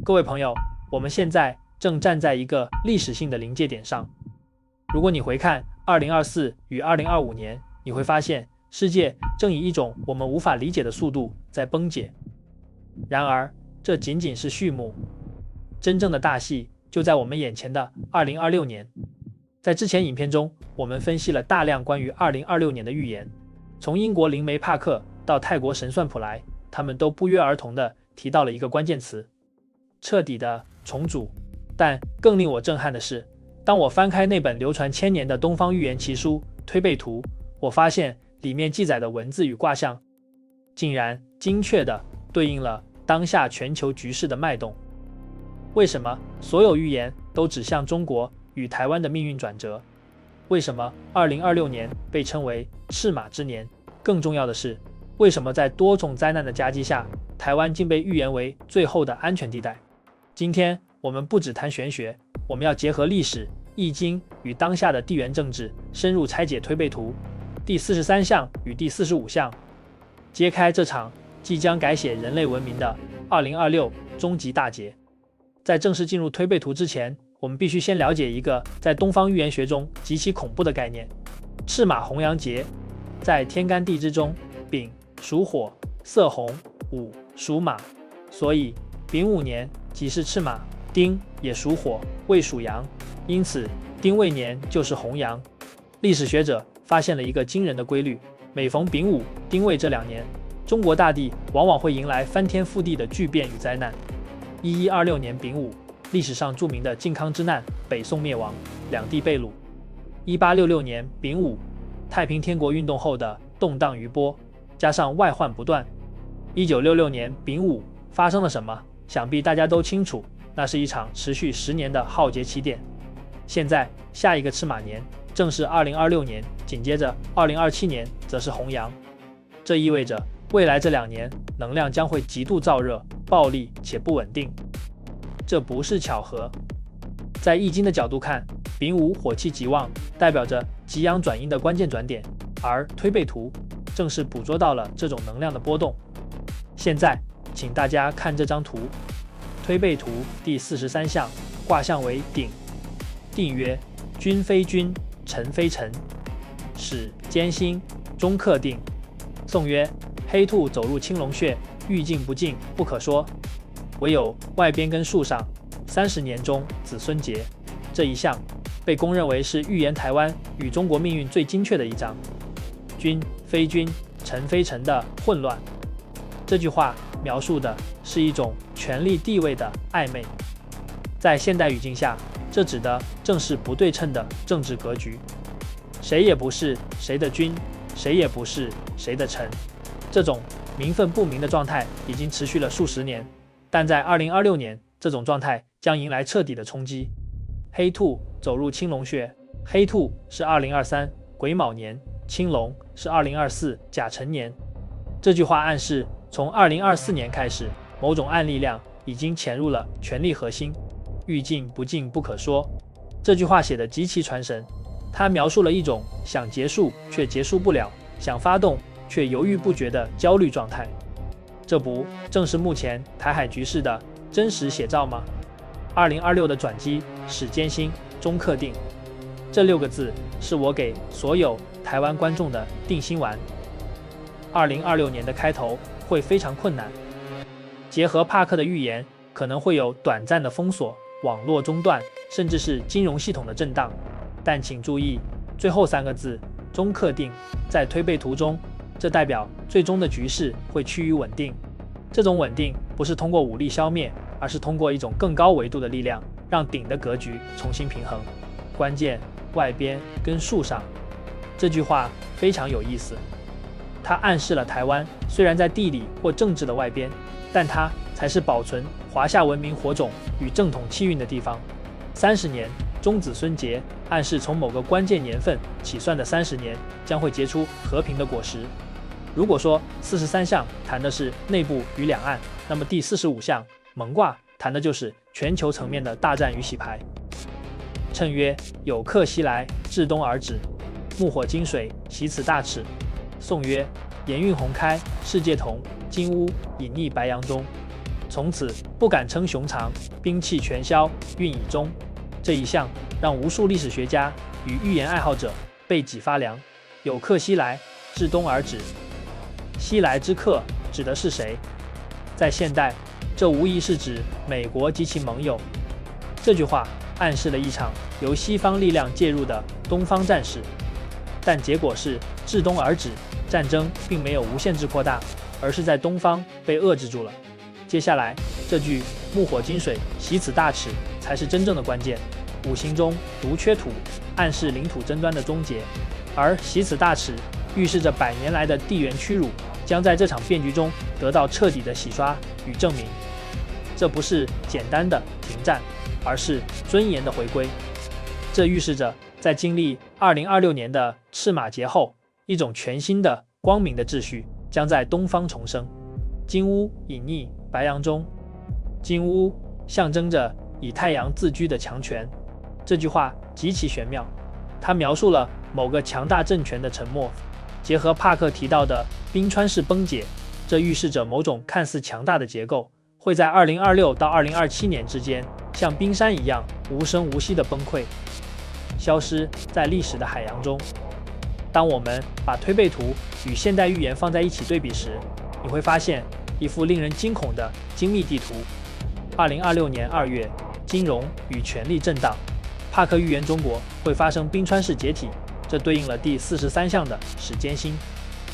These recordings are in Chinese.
各位朋友，我们现在正站在一个历史性的临界点上。如果你回看2024与2025年，你会发现世界正以一种我们无法理解的速度在崩解。然而，这仅仅是序幕，真正的大戏就在我们眼前的2026年。在之前影片中，我们分析了大量关于2026年的预言，从英国灵媒帕克到泰国神算普莱，他们都不约而同地提到了一个关键词：彻底的重组。但更令我震撼的是，当我翻开那本流传千年的东方预言奇书《推背图》，我发现里面记载的文字与卦象，竟然精确地对应了当下全球局势的脉动。为什么所有预言都指向中国与台湾的命运转折？为什么2026年被称为赤马之年？更重要的是，为什么在多种灾难的夹击下，台湾竟被预言为最后的安全地带？今天我们不只谈玄学，我们要结合历史、易经与当下的地缘政治，深入拆解推背图第43象与第45象，揭开这场即将改写人类文明的2026终极大劫。在正式进入推背图之前，我们必须先了解一个在东方预言学中极其恐怖的概念——赤马红羊节。在天干地支中，丙属火，色红；午属马，所以丙午年即是赤马。丁也属火，未属阳，因此丁未年就是红羊。历史学者发现了一个惊人的规律：每逢丙午、丁未这2年，中国大地往往会迎来翻天覆地的巨变与灾难。1126年丙午，历史上著名的靖康之难，北宋灭亡，两地被掳。1866年丙午，太平天国运动后的动荡余波，加上外患不断。1966年丙午发生了什么？想必大家都清楚，那是一场持续10年的浩劫起点。现在下一个赤马年正是2026年，紧接着2027年则是红羊。这意味着未来这2年能量将会极度燥热、暴力且不稳定。这不是巧合。在易经的角度看，丙午火气极旺，代表着极阳转阴的关键转点，而推背图正是捕捉到了这种能量的波动。现在请大家看这张图，推背图第43象，卦象为鼎。定曰：君非君，臣非臣，始艰辛，终克定。颂曰：黑兔走入青龙穴，欲进不进，不可说。唯有外边根树上，30年中子孙结。这一象被公认为是预言台湾与中国命运最精确的一章。君非君，臣非臣的混乱。这句话描述的是一种权力地位的暧昧。在现代语境下，这指的正是不对称的政治格局，谁也不是谁的君，谁也不是谁的臣。这种名分不明的状态已经持续了数十年，但在2026年，这种状态将迎来彻底的冲击。黑兔走入青龙穴，黑兔是2023癸卯年，青龙是2024甲辰年。这句话暗示，从2024年开始，某种暗力量已经潜入了权力核心。欲进不进，不可说。这句话写得极其传神，它描述了一种想结束却结束不了，想发动却犹豫不决的焦虑状态。这不正是目前台海局势的真实写照吗？2026的转机始艰辛，终克定。这6个字是我给所有台湾观众的定心丸。2026年的开头会非常困难，结合帕克的预言，可能会有短暂的封锁、网络中断，甚至是金融系统的震荡。但请注意，最后3个字终克定，在推背图中，这代表最终的局势会趋于稳定。这种稳定不是通过武力消灭，而是通过一种更高维度的力量，让鼎的格局重新平衡。关键外边跟树上，这句话非常有意思。它暗示了台湾虽然在地理或政治的外边，但它才是保存华夏文明火种与正统气运的地方。30年终子孙结，暗示从某个关键年份起算的30年将会结出和平的果实。如果说43象谈的是内部与两岸，那么第45象蒙卦谈的就是全球层面的大战与洗牌。谶曰：有客西来，至东而止，木火金水，习此大耻。颂曰：炎运宏开，世界同，金乌隐匿白杨中。从此不敢称雄长，兵器全消，运以终。这一项让无数历史学家与预言爱好者背脊发凉。有客西来，至东而止。西来之客指的是谁？在现代，这无疑是指美国及其盟友。这句话暗示了一场由西方力量介入的东方战事，但结果是至东而止，战争并没有无限制扩大，而是在东方被遏制住了。接下来这句木火金水，习此大耻才是真正的关键。五行中独缺土，暗示领土争端的终结，而习此大耻预示着100年来的地缘屈辱将在这场变局中得到彻底的洗刷与证明。这不是简单的停战，而是尊严的回归。这预示着在经历2026年的赤马节后，一种全新的光明的秩序将在东方重生。金乌隐匿白羊中，金乌象征着以太阳自居的强权。这句话极其玄妙，它描述了某个强大政权的沉没，结合帕克提到的冰川式崩解，这预示着某种看似强大的结构会在2026到2027年之间像冰山一样无声无息地崩溃，消失在历史的海洋中。当我们把推背图与现代预言放在一起对比时，你会发现一幅令人惊恐的精密地图。2026年2月，金融与权力震荡，帕克预言中国会发生冰川式解体，这对应了第43项的时间星。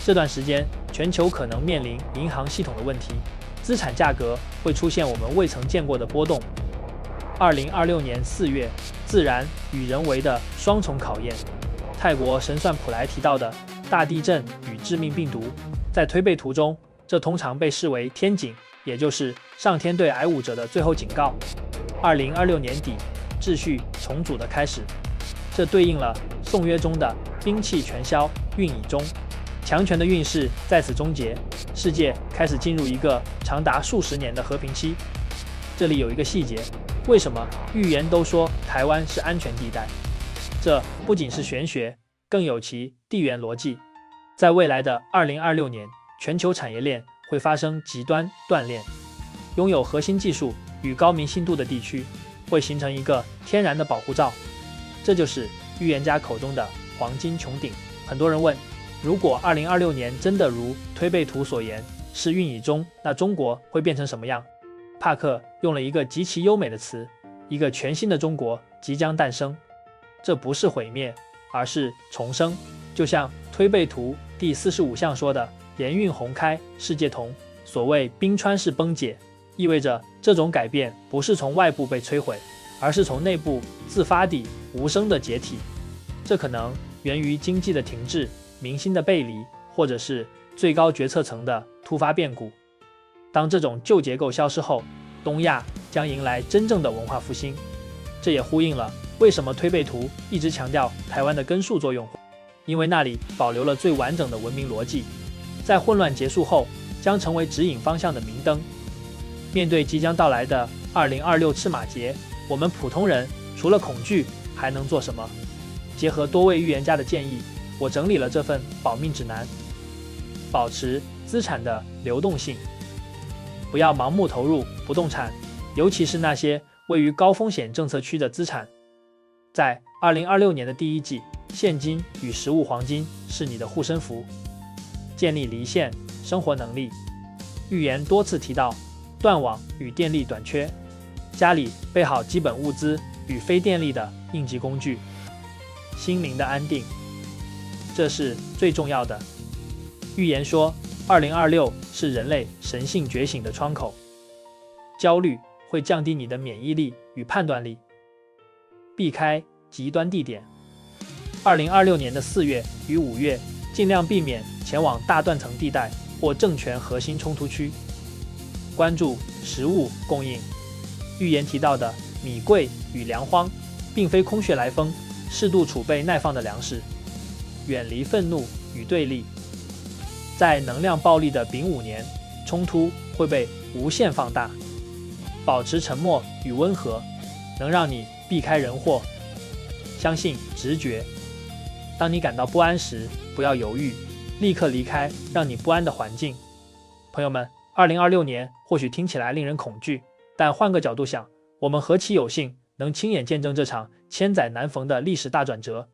这段时间，全球可能面临银行系统的问题，资产价格会出现我们未曾见过的波动。2026年4月，自然与人为的双重考验。泰国神算普莱提到的大地震与致命病毒，在推背图中，这通常被视为天警，也就是上天对挨侮者的最后警告。2026年底，秩序重组的开始，这对应了宋约中的兵器全消，运以终。强权的运势在此终结，世界开始进入一个长达数十年的和平期。这里有一个细节，为什么预言都说台湾是安全地带？这不仅是玄学，更有其地缘逻辑。在未来的2026年，全球产业链会发生极端断裂，拥有核心技术与高明信度的地区会形成一个天然的保护罩。这就是预言家口中的黄金穹顶。很多人问，如果2026年真的如推背图所言是运以终，那中国会变成什么样？帕克用了一个极其优美的词，一个全新的中国即将诞生。这不是毁灭，而是重生。就像推背图第45项说的，连运红开，世界同。所谓冰川式崩解，意味着这种改变不是从外部被摧毁，而是从内部自发地无声的解体。这可能源于经济的停滞、民心的背离，或者是最高决策层的突发变故。当这种旧结构消失后，东亚将迎来真正的文化复兴。这也呼应了为什么推背图一直强调台湾的根数作用，因为那里保留了最完整的文明逻辑，在混乱结束后将成为指引方向的明灯。面对即将到来的2026赤马节，我们普通人除了恐惧还能做什么？结合多位预言家的建议，我整理了这份保命指南。保持资产的流动性，不要盲目投入不动产，尤其是那些位于高风险政策区的资产。在2026年的第一季，现金与实物黄金是你的护身符。建立离线生活能力，预言多次提到断网与电力短缺，家里备好基本物资与非电力的应急工具。心灵的安定，这是最重要的。预言说2026是人类神性觉醒的窗口。焦虑会降低你的免疫力与判断力。避开极端地点。2026年的4月与5月，尽量避免前往大断层地带或政权核心冲突区。关注食物供应。预言提到的米贵与粮荒，并非空穴来风，适度储备耐放的粮食。远离愤怒与对立。在能量暴力的丙午年，冲突会被无限放大。保持沉默与温和，能让你避开人祸。相信直觉。当你感到不安时，不要犹豫，立刻离开让你不安的环境。朋友们2026年或许听起来令人恐惧，但换个角度想，我们何其有幸能亲眼见证这场千载难逢的历史大转折。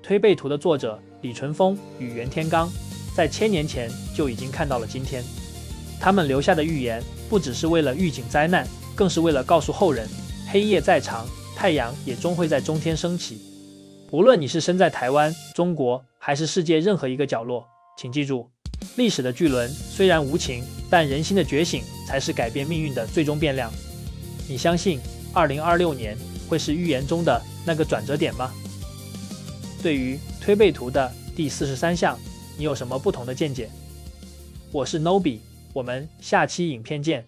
推背图的作者李淳风与袁天罡在1000年前就已经看到了今天，他们留下的预言不只是为了预警灾难，更是为了告诉后人，黑夜再长，太阳也终会在中天升起。无论你是身在台湾、中国，还是世界任何一个角落，请记住，历史的巨轮虽然无情，但人心的觉醒才是改变命运的最终变量。你相信2026年会是预言中的那个转折点吗？对于推背图的第43项，你有什么不同的见解？我是 Nobi，我们下期影片见。